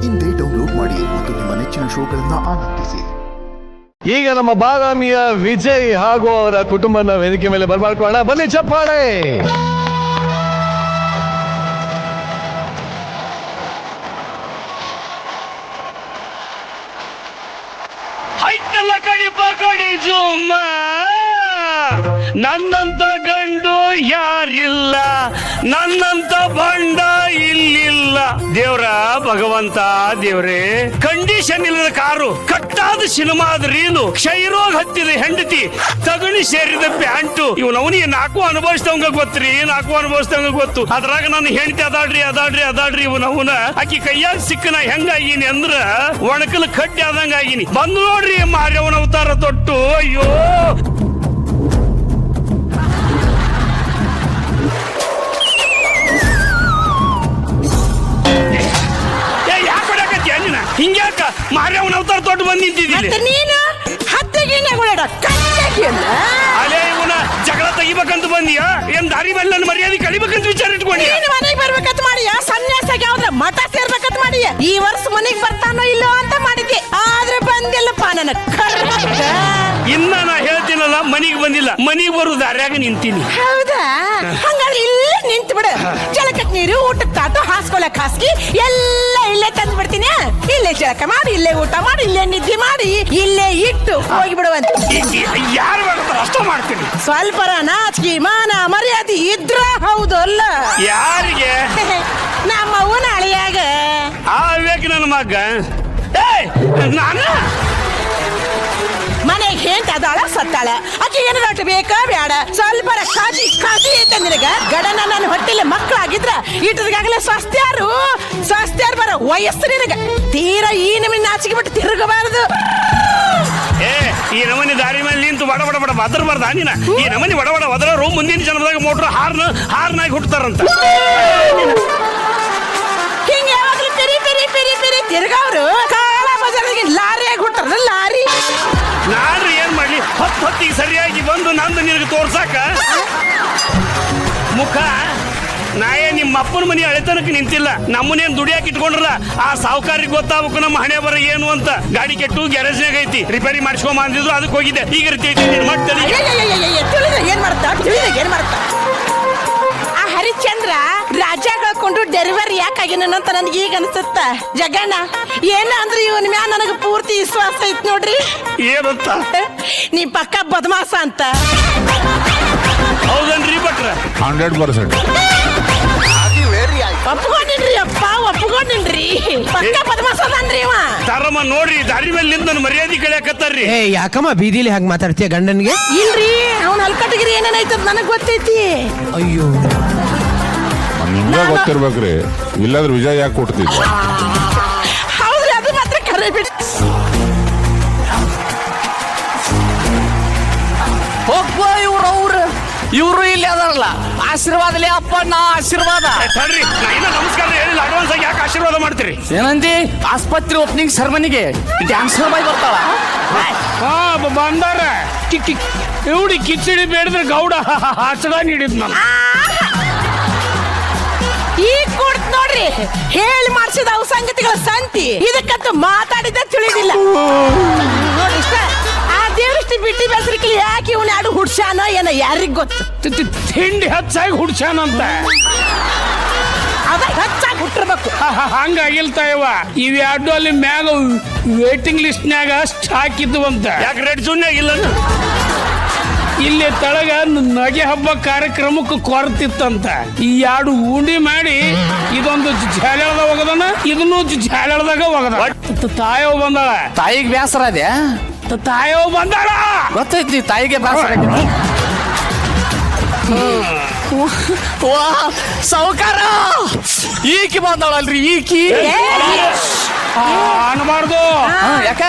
ಇಂದೇ ಡೌನ್ಲೋಡ್ ಮಾಡಿ ಮತ್ತು ನಿಮ್ಮ ನೆಚ್ಚಿನ ಶೋಗಳನ್ನು ಆನಂದಿಸಿ. ಈಗ ನಮ್ಮ ಬಾದಾಮಿಯ ವಿಜಯ್ ಹಾಗೂ ಅವರ ಕುಟುಂಬನ ವೇದಿಕೆ ಮೇಲೆ ಬರ್ಮಾಡ್ಕೊಳ್ಳೋಣ. ಬನ್ನಿ ಚಪ್ಪಾಳೆ. ನನ್ನಂತ ಗಂಡು ಯಾರಿಲ್ಲ, ನನ್ನಂತ ಬಂಡ ಇಲ್ಲಿಲ್ಲ. ದೇವ್ರ ಭಗವಂತ ದೇವ್ರೇ, ಕಂಡೀಷನ್ ಇಲ್ಲದ ಕಾರು, ಕಟ್ಟಾದ ಸಿನಿಮಾದ ರೀಲು, ಕ್ಷಯರೋಗ ಹತ್ತಿದ ಹೆಂಡತಿ, ತಗಣಿ ಸೇರಿದ ಪ್ಯಾಂಟು, ಇವನವನಿಗೆ ನಾಲ್ಕು ಅನುಭವಿಸ್ತವಂಗ ಗೊತ್ತ್ರಿ, ನಾಲ್ಕು ಅನುಭವಿಸ್ತವಂಗ ಗೊತ್ತು. ಅದ್ರಾಗ ನನ್ನ ಹೆಂಡತಿ ಅದಾಡ್ರಿ ಇವನವನ ಆಕಿ ಕೈಯಾಗ ಸಿಕ್ಕನ ಹೆಂಗಾಗಿನಿ ಅಂದ್ರ ಒಣಕಲ್ ಕಡ್ಡಿ ಆದಂಗ ಆಗಿನಿ. ಬಂದು ನೋಡ್ರಿ ಮಾರ್ಯವನ ಅವತಾರ ತೊಟ್ಟು. ಅಯ್ಯೋ ಹಿಂಗ್ಯಾಕ ಮಾರ್ಯವನ ಅವತಾರ ತೊಟ್ಟು ಬಂದ್ ನಿಂತಿದ್ದೀನಿ. ಅಲೇ ಇವನ ಜಗಳ ತೆಗಿಬೇಕಂತ ಬಂದಿಯಾ? ಏನ್ ದಾರಿ ಮೇಲೆ ನನ್ನ ಮರ್ಯಾದೆ ಕಳಿಬೇಕಂತ ವಿಚಾರ ಇಟ್ಕೊಂಡಿ? ಮನೆಗೆ ಬರ್ಬೇಕಂತ ಮಾಡಿಯ? ಸನ್ಯಾಸಾಗಿ ಯಾವ್ದ್ರ ಮಠ ಸೇರ್ಬೇಕಂತ ಮಾಡಿಯ? ಈ ವರ್ಷ ಮನೆಗ್ ಬರ್ತಾನೋ ಇಲ್ಲೋ ಅಂತ ಮಾಡಿದ್ದೆ, ಆದ್ರೆ ಬಂದಿಲ್ಲಪ್ಪ ನನ್ನ ಕರ್ಮ. ಇನ್ನ ನಾ ಹೇಳ್ತೀನಲ್ಲ, ಮನಿಗ್ ಬಂದಿಲ್ಲ, ಮನಿಗ್ ಬರು ದಾರ್ಯಾಗ ನಿಂತೀನಿ. ಹೌದಾ? ಹಂಗಾದ್ರೆ ಇಲ್ಲೇ ನಿಂತು ಬಿಡು. ಜಳಕಕ್ ನೀರು, ಊಟಕ್ಕೆ ತಾಟು, ಹಾಸ್ಕೊಳಕ್ ಹಾಸ್ಗಿ ಎಲ್ಲ ಇಲ್ಲೇ ತಂದು ಬಿಡ್ತೀನಿ. ಇಲ್ಲೇ ಜಳಕ ಮಾಡಿ, ಇಲ್ಲೇ ಊಟ ಮಾಡಿ, ಇಲ್ಲೇ ನಿದ್ದೆ ಮಾಡಿ, ಇಲ್ಲೇ ಇಟ್ಟು ಹೋಗಿ ಬಿಡುವಂತ. ಯಾರು ಮಾಡ್ತಾರ ಅಷ್ಟ ಮಾಡ್ತೀನಿ. ಸ್ವಲ್ಪರ ನಾಚಿಕೆ ಮಾನ ಮರ್ಯಾದೆ ಇದ್ರ ಹೌದು ಅಲ್ಲ? ಯಾರಿಗೆ? ನಮ್ಮ ಅವ್ವನ ಅಳಿಯಾಗ. ಆ ವಿವೇಕ್ ನನ್ನ ಮಗ. ನಾನು ಮನೆಗೆ ಹೆಂತ ಅದಾಳ ಸತ್ತಾಳ, ಆಕೆ ಏನಾಟ ಬೇಕಾ ಬೇಡ? ಸ್ವಲ್ಪರ ಕಾಜಿ ಐತೆ ನಿನಗ. ಗಡನ ನನ್ನ ಹೊಟ್ಟೆಲಿ ಮಕ್ಕಳಾಗಿದ್ರ ಇಟ್ಟದಾಗಲೇ ಸ್ವಸ್ತ್ಯಾರು ಬರ ವಯಸ್ಸು ನಿನಗ. ತೀರಾ ಈ ನಮನಿ ನಾಚಿಕೆ ಬಿಟ್ಟು ತಿರುಗಬಾರದು. ಈ ನಮನಿ ದಾರಿ ಮೇಲೆ ನಿಂತು ಬಡ ಬದರ್ಬಾರ್ದ ನೀನ? ಈ ನಮನಿ ಬಡ ಒದರರು ಮುಂದಿನ ಜನ್ಮದಾಗ ಮೋಟ್ರ್ ಹಾರ್ನಾಗಿ ಹುಟ್ಟತಾರಂತ. ಹಿಂಗ ಯಾವಾಗ್ಲೂ ಪೆರಿ ತಿರ್ಗವ್ರು ಕಾಳ ಬಜಾರಿಗೆ ಲಾರಿಯಾಗಿ ಹುಟ್ಟಾರ. ಲಾರಿ ನಾನು ಏನ್ ಮಾಡ್ಲಿ? ಹೊತ್ತಿಗೆ ಸರಿಯಾಗಿ ಬಂದು ನಂದು ನಿನಗೆ ತೋರ್ಸಾಕ ಮುಖ. ನಾಯೇ ನಿಮ್ಮ ಅಪ್ಪನ ಮನೆ ಅಳೆತನಕ್ಕೆ ನಿಂತಿಲ್ಲ, ನಮ್ಮನೇನ್ ದುಡಿಯಾಕ ಇಟ್ಕೊಂಡ್ರಲ್ಲ, ಆ ಸಾವುಕಾರಿಗೆ ಗೊತ್ತಾಗಬೇಕು ನಮ್ಮ ಹಣೆ ಬರ ಏನು ಅಂತ. ಗಾಡಿ ಕೆಟ್ಟು ಗ್ಯಾರೇಜ್ನಾಗ ಐತಿ, ರಿಪೇರಿ ಮಾಡಿಸ್ಕೊಂಬ ಅಂದಿದ್ರು, ಅದಕ್ಕೆ ಹೋಗಿದ್ದೆ. ಈಗ ಏನ್ ಮಾಡ್ತಾ ಆ ಹರಿಶ್ಚಂದ್ರ ರಾಜ ಕಳ್ಕೊಂಡು ಡೆಲಿವರಿ ಯಾಕಾಗಿನ ಅಂತ ನನ್ಗೆ ಈಗ ಅನ್ಸುತ್ತ. ಜಗಣ್ಣ ಏನ ಅಂದ್ರೆ ಇವನ್ ಮ್ಯಾ ನನಗೆ ಪೂರ್ತಿ ವಿಶ್ವಾಸ ಐತ್ ನೋಡ್ರಿ. ಏನಂತ? ನೀ ಪಕ್ಕ ಬದಮಾಸ ಅಂತ. ಹೌದನ್ರಿ ಭಟ್ರ? 100%. ಒಪ್ಕೊಂಡಿನ್ರಿ ಅಪ್ಪ, ಒಪ್ಕೊಂಡಿನ್ರಿ. ಪಕ್ಕ ಬದಮಾಸ ಅನ್ರಿ ಇವ. ತಾರಮ್ಮ ನೋಡ್ರಿ, ದಾರಿ ಮೇಲೆ ನಿಂತ ನನ್ನ ಮರ್ಯಾದೆ ಕಳಿಯಾಕತ್ತಾರ್ರಿ. ಯಾಕಮ್ಮ ಬೀದಿಲಿ ಹಂಗ ಮಾತಾಡ್ತೀಯ ಗಂಡನ್ಗೆ? ಇಲ್ರಿ, ಅವ್ನ ಅಲ್ಕಟ್ಟಿಗಿರಿ ಏನೇನೈತದ ನನಗ್ ಗೊತ್ತೈತಿ. ಅಯ್ಯೋ ನಿಮ್ಗೆ ಗೊತ್ತಿರ್ಬೇಕ್ರಿ, ಇಲ್ಲಾಂದ್ರೆ ವಿಜಯ್ ಯಾಕೆ ಕೊಡ್ತಿದ್ದ? ಹೌದ್ರಿ, ಅದು ಮಾತ್ರ ಕರೆ ಬಿಟ್ಟು ಇವ್ರು ಇಲ್ಲಿ ಅದಾರಲ್ಲ, ಆಶೀರ್ವಾದಲೇ ಅಪ್ಪ. ನಾ ಆಶೀರ್ವಾದ ತಡ್ರಿ, ನಾ ಇನ್ನ ನಮಸ್ಕಾರ ಹೇಳಿಲ್ಲ, ಅಡ್ವಾನ್ಸ್ ಆಗಿ ಯಾಕೆ ಆಶೀರ್ವಾದ ಮಾಡ್ತೀರಿ? ಏನಂದಿ? ಆಸ್ಪತ್ರೆ ಓಪನಿಂಗ್ ಸೆರೆಮನಿಗೆ ಡ್ಯಾನ್ಸರ್ ಬಾಯ್ ಬರ್ತಾಳ. ಬಂದಾರ ಇವ್ಡಿ ಕಿಚಡಿ ಬೇಡಿದ್ರೆ ಗೌಡ ಹಸಗ ನೀಡಿದ್ ನಾನು. ಈಗ ಕೊಡ್ತ ನೋಡ್ರಿ, ಹೇಳಿ ಮಾಡಿಸಿದ ಅವು ಸಂಗತಿಗಳ ಸಂತಿ. ಇದಕ್ಕಂತ ಮಾತಾಡಿದ ತಿಳಿದಿಲ್ಲ ನೋಡಿ. ಇಷ್ಟ ಆ ದೇವ್ರಷ್ಟಿ ಬಿಟ್ಟಿ ಬೆಸರಿಕಲಿ ಯಾಕೆ ಇವನ್ ಯಾರು ಹುಡ್ಸಾನೋ ಏನೋ ಯಾರಿಗ್ ಗೊತ್ತು. ತಿಂಡಿ ಹೆಚ್ಚಾಗಿ ಹುಡ್ಸಾನಂತ. ಅದ ಹೆಚ್ಚಾಗಿ ಹುಟ್ಟಿರ್ಬೇಕು. ಹಂಗಾಗಿಲ್ತಾಯವ. ಇವ್ ಎರಡು ಅಲ್ಲಿ ಮ್ಯಾಗ ವೇಟಿಂಗ್ ಲಿಸ್ಟ್ನ್ಯಾಗ ಹಾಕಿದ್ದು ಅಂತ. ಯಾಕೆ ರೆಡ್ ಜೂನ್ಯಾಗ ಇಲ್ಲ? ಇಲ್ಲಿ ತಳಗ ನಗೆ ಹಬ್ಬ ಕಾರ್ಯಕ್ರಮಕ್ಕೆ ಕೊರತಿತ್ತಂತ. ಈ ಎರಡು ಉಂಡಿ ಮಾಡಿ ಇದೊಂದು ಜಾಲೆಳ್ದ ಹೋಗದನ, ಇದನ್ನು ಜಾಲೆಳ್ದಾಗ ಹೋಗದ. ತಾಯವ್ ಬಂದಾಳ. ತಾಯಿಗೆ ಬೇಸರ ಅದೇ? ತಾಯವ್ ಬಂದಾಳ, ಗೊತ್ತೈತಿ ತಾಯಿಗೆ ಬೇಸರ. ಸಾವುಕಾರ ಈಕಿ ಬಂದಾಳಲ್ರಿ, ಈಕಿ ಅನ್ಬಾರ್ದು. ಯಾಕ?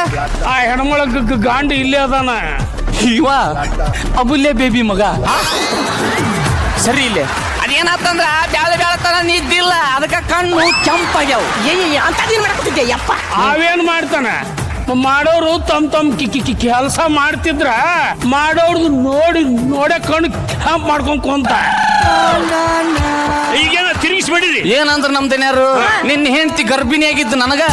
ಆ ಹೆಣ್ಮಳಗ ಗಾಂಡ ಇಲ್ಲೇ ಅದಾನ. ಇವ ಅಬುಲ್ಲೆ ಬೇಬಿ ಮಗ. ಸರಿ ಇಲ್ಲೇ ಅದೇನಾತಂದ್ರ ಬ್ಯಾಳೆ ತನ ನಿದ್ದಿಲ್ಲ, ಅದಕ್ಕ ಕಣ್ಣು ಕೆಂಪಾಗ್ಯಾವ. ಅಂತ ಮಾಡಕ್ತಿದ್ದೆ ಯಪ್ಪ. ಅವೇನ್ ಮಾಡ್ತಾನ? ಮಾಡೋರು ತಮ್ ಕೆಲಸ ಮಾಡ್ತಿದ್ರ ಮಾಡೋರ್ದು ನೋಡೇ ಕಣ್ಣು ಕ್ಯಾಂಪ್ ಮಾಡ್ಕೊಂಡ್ ಕುಂತ ಈಗೇನ ತಿರುಗಿಸ್ಬಿಡಿರಿ. ಏನಂದ್ರ ನಮ್ದೇನ್ಯಾರು ನಿನ್ನ ಹೆಂಡತಿ ಗರ್ಭಿಣಿ ಆಗಿದ್ದು ನನಗ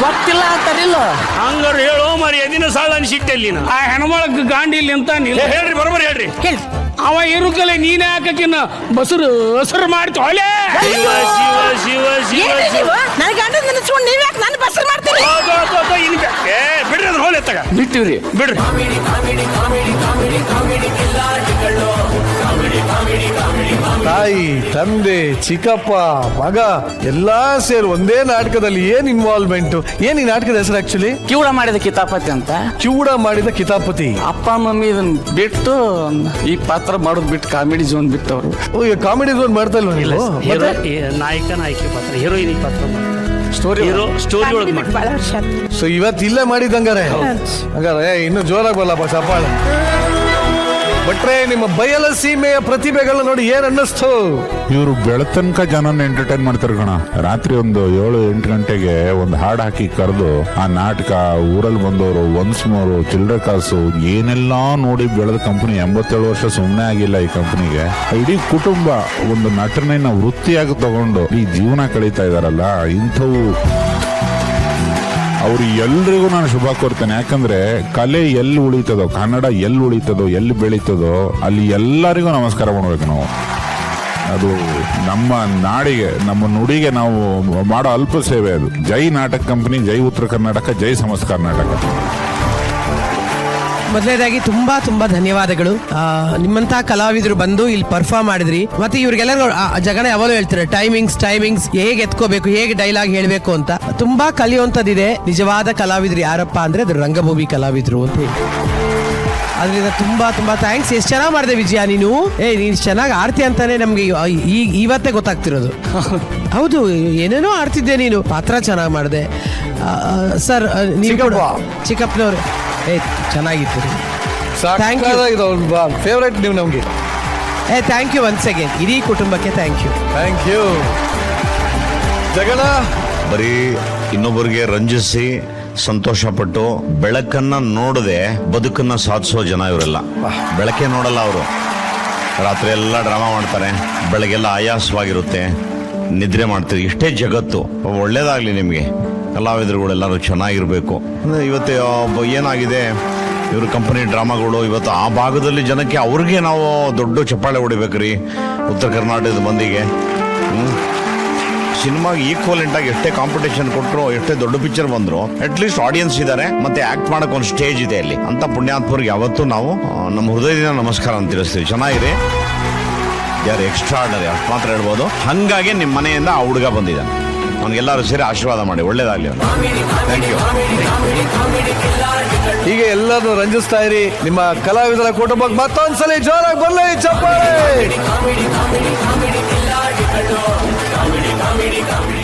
ಗೊತ್ತಿಲ್ಲ ಅಂತಾರಿಲ್ಲ. ಹಂಗಾರ ಹೇಳೋ ಮರಿ ಎದಿನ ಸಾಲ ಅನ್ಸಿಟ್ಟಲ್ಲಿ ಆ ಹೆಣ್ಮಳಕ್ ಗಾಂಡಿ ಇಲ್ಲಿ ಅಂತ ಹೇಳ್ರಿ ಬರೋಬರಿ ಹೇಳ್ರಿ. ಅವ ಇರುಕಲೆ ನೀನೇ ಹಾಕಿನ ಬಸರು ಹಸರು ಮಾಡ್ತು ಅಲೇ. ಶಿವ ಶಿವ ಶಿವ ಶಿವ ಶಿವ ನನ್ನ ಗಂಡ ನೆನೆಸ್ಕೊಂಡು ನೀವ್ ಯಾಕೆ ನನ್ನ ಬಸರ್ ಮಾಡ್ತೀರಿ? ಬಿಡ್ರಿ ಅದ್ರ ಹೋಲ್ ಎತ್ತಾಗ ಬಿಟ್ಟಿವ್ರಿ ಬಿಡ್ರಿ. ತಾಯಿ, ತಂದೆ, ಚಿಕ್ಕಪ್ಪ, ಮಗ ಎಲ್ಲಾ ಸೇರಿ ಒಂದೇ ನಾಟಕದಲ್ಲಿ ಏನ್ ಇನ್ವಾಲ್ವ್ಮೆಂಟ್? ಏನ್ ಈ ನಾಟಕದ ಹೆಸರು ಆಕ್ಚುಲಿ? ಕಿವುಡ ಮಾಡಿದ ಕಿತಾಪತಿ ಅಂತ. ಕಿವುಡ ಮಾಡಿದ ಕಿತಾಪತಿ. ಅಪ್ಪ ಮಮ್ಮಿ ಇದನ್ನ ಬಿಟ್ಟು ಈ ಪಾತ್ರ ಮಾಡೋದು ಬಿಟ್ಟು ಕಾಮಿಡಿ ಝೋನ್ ಬಿಟ್ಟವ್ರು. ಈಗ ಕಾಮಿಡಿ ಝೋನ್ ಮಾಡ್ತಾ ಇಲ್ವಾ ನೀವು? ನಾಯಕಿ ಪಾತ್ರ, ಹೀರೋಯಿನ್ ಪಾತ್ರ, ಸ್ಟೋರಿ ಒಳಗೆ ಮಾಡಿ. ಬಹಳ ವರ್ಷ ಆಯ್ತು. ಸೊ ಇವತ್ತು ಇಲ್ಲೇ ಮಾಡಿದಂಗಾರೆ ಹಂಗಾರೆ ಇನ್ನು ಜೋರಾಗಿ ಬರಲ್ಲಪ್ಪ ಚಪ್ಪಾಳೆ. ಭಟ್ರೆ, ನಿಮ್ಮ ಬಯಲ ಸೀಮೆಯ ಪ್ರತಿಭೆಗಳನ್ನ ನೋಡಿ ಏನ್ ಅನ್ನಿಸ್ತು? ಇವರು ಬೆಳತನಕ ಜನನ ಎಂಟರ್ಟೈನ್ ಮಾಡ್ತಾರೆ ಕಣ. ರಾತ್ರಿ ಒಂದು 7-8 ಗಂಟೆಗೆ ಒಂದು ಹಾಡು ಹಾಕಿ ಕರೆದು ಆ ನಾಟಕ, ಊರಲ್ಲಿ ಬಂದವರು, ಒನ್ಸ್ ಮೋರು, ಚಿಲ್ಲರೆ ಕಾಸು ಏನೆಲ್ಲಾ ನೋಡಿ ಬೆಳೆದ ಕಂಪನಿ. 87 ವರ್ಷ ಸುಮ್ಮನೆ ಆಗಿಲ್ಲ ಈ ಕಂಪನಿಗೆ. ಇಡೀ ಕುಟುಂಬ ಒಂದು ನಟನೆಯನ್ನ ವೃತ್ತಿಯಾಗಿ ತಗೊಂಡು ಈ ಜೀವನ ಕಳೀತಾ ಇದಾರಲ್ಲ, ಇಂಥವು ಅವ್ರು ಎಲ್ರಿಗೂ ನಾನು ಶುಭ ಕೋರ್ತೇನೆ. ಯಾಕಂದ್ರೆ ಕಲೆ ಎಲ್ಲಿ ಉಳಿತದೋ, ಕನ್ನಡ ಎಲ್ಲಿ ಉಳಿತದೋ, ಎಲ್ಲಿ ಬೆಳೀತದೋ ಅಲ್ಲಿ ಎಲ್ಲರಿಗೂ ನಮಸ್ಕಾರ ಮಾಡ್ಬೇಕು ನಾವು. ಅದು ನಮ್ಮ ನಾಡಿಗೆ, ನಮ್ಮ ನುಡಿಗೆ ನಾವು ಮಾಡೋ ಅಲ್ಪ ಸೇವೆ ಅದು. ಜೈ ನಾಟಕ ಕಂಪನಿ, ಜೈ ಉತ್ತರ ಕರ್ನಾಟಕ, ಜೈ ಸಮಸ್ತ ಕರ್ನಾಟಕ. ಮೊದಲನೇದಾಗಿ ತುಂಬಾ ತುಂಬಾ ಧನ್ಯವಾದಗಳು. ನಿಮ್ಮಂತಹ ಕಲಾವಿದರು ಬಂದು ಇಲ್ಲಿ ಪರ್ಫಾರ್ಮ್ ಮಾಡಿದ್ರಿ. ಮತ್ತೆ ಇವ್ರಿಗೆಲ್ಲರೂ ಜಗಣ ಯಾವಾಗಲೂ ಹೇಳ್ತಾರೆ ಟೈಮಿಂಗ್ಸ್ ಹೇಗೆ ಎತ್ಕೋಬೇಕು, ಹೇಗೆ ಡೈಲಾಗ್ ಹೇಳ್ಬೇಕು ಅಂತ. ತುಂಬಾ ಕಲಿಯುವಂಥದ್ದಿದೆ. ನಿಜವಾದ ಕಲಾವಿದ್ರು ಯಾರಪ್ಪ ಅಂದ್ರೆ ಅದು ರಂಗಭೂಮಿ ಕಲಾವಿದ್ರು ಅಂತ ಹೇಳಿ. ಅದರಿಂದ ತುಂಬಾ ತುಂಬಾ ಥ್ಯಾಂಕ್ಸ್. ಎಷ್ಟು ಚೆನ್ನಾಗಿ ಮಾಡಿದೆ ವಿಜಯ ನೀನು. ನೀನು ಚೆನ್ನಾಗಿ ಆಡ್ತಿ ಅಂತಾನೆ ನಮ್ಗೆ ಇವತ್ತೇ ಗೊತ್ತಾಗ್ತಿರೋದು. ಹೌದು, ಏನೇನೋ ಆಡ್ತಿದ್ದೆ ನೀನು. ಪಾತ್ರ ಚೆನ್ನಾಗಿ ಮಾಡಿದೆ ಸರ್. ನೀವು ಚಿಕ್ಕಪ್ಪನವ್ರು ಚೆನ್ನಾಗಿತ್ತು. ಫೇವ್ರೇಟ್ ನೀವು ನಮ್ಗೆ. Thank you once again. ಇಡೀ ಕುಟುಂಬಕ್ಕೆ ಥ್ಯಾಂಕ್ ಯು. ಜಗಣ, ಬರೀ ಇನ್ನೊಬ್ಬರಿಗೆ ರಂಜಿಸಿ ಸಂತೋಷಪಟ್ಟು ಬೆಳಕನ್ನ ನೋಡದೆ ಬದುಕನ್ನ ಸಾಧಿಸೋ ಜನ ಇವರೆಲ್ಲ. ಬೆಳಕೆ ನೋಡಲ್ಲ ಅವರು. ರಾತ್ರಿ ಎಲ್ಲ ಡ್ರಾಮಾ ಮಾಡ್ತಾರೆ, ಬೆಳಗ್ಗೆಲ್ಲ ಆಯಾಸವಾಗಿರುತ್ತೆ, ನಿದ್ರೆ ಮಾಡ್ತೀರಿ. ಇಷ್ಟೇ ಜಗತ್ತು. ಒಳ್ಳೇದಾಗ್ಲಿ ನಿಮಗೆ. ಕಲಾವಿದರುಗಳೆಲ್ಲರೂ ಚೆನ್ನಾಗಿರ್ಬೇಕು. ಇವತ್ತು ಏನಾಗಿದೆ, ಇವ್ರ ಕಂಪನಿ ಡ್ರಾಮಾಗಳು ಇವತ್ತು ಆ ಭಾಗದಲ್ಲಿ ಜನಕ್ಕೆ ಅವ್ರಿಗೆ ನಾವು ದೊಡ್ಡ ಚಪ್ಪಾಳೆ ಹೊಡಿಬೇಕ್ರಿ. ಉತ್ತರ ಕರ್ನಾಟಕದ ಮಂದಿಗೆ ಸಿನಿಮಾಗೆ ಈಕ್ವಲೆಂಟ್ ಆಗಿ ಎಷ್ಟೇ ಕಾಂಪಿಟೇಷನ್ ಕೊಟ್ಟರು, ಎಷ್ಟೇ ದೊಡ್ಡ ಪಿಕ್ಚರ್ ಬಂದ್ರು, ಅಟ್ ಲೀಸ್ಟ್ ಆಡಿಯನ್ಸ್ ಇದ್ದಾರೆ, ಮತ್ತೆ ಆಕ್ಟ್ ಮಾಡಕ್ ಒಂದು ಸ್ಟೇಜ್ ಇದೆ ಅಲ್ಲಿ. ಅಂತ ಪುಣ್ಯಾತ್ಮರಿಗೆ ಯಾವತ್ತೂ ನಾವು ನಮ್ಮ ಹೃದಯದಿಂದ ನಮಸ್ಕಾರ ಅಂತ ತಿಳಿಸ್ತೀವಿ. ಚೆನ್ನಾಗಿರಿ, ಯಾರು ಎಕ್ಸ್ಟ್ರಾ ಆರ್ಡರ್ ಅಷ್ಟು ಮಾತ್ರ ಹೇಳ್ಬೋದು. ಹಂಗಾಗಿ ನಿಮ್ಮ ಮನೆಯಿಂದ ಆ ಹುಡುಗ ಬಂದಿದ್ದಾನೆ. ಅವ್ನಿಗೆಲ್ಲರೂ ಸೇರಿ ಆಶೀರ್ವಾದ ಮಾಡಿ, ಒಳ್ಳೇದಾಗ್ಲಿ ಅವನು. Thank you. ಹೀಗೆ ಎಲ್ಲರೂ ರಂಜಿಸ್ತಾ ಇರಿ. ನಿಮ್ಮ ಕಲಾವಿದರ ಕುಟುಂಬಕ್ಕೆ ಮತ್ತೊಂದ್ಸಲಿ ಜೋರಾಗಿ ಬರಲಿ ಚಪ್ಪಾಳೆ.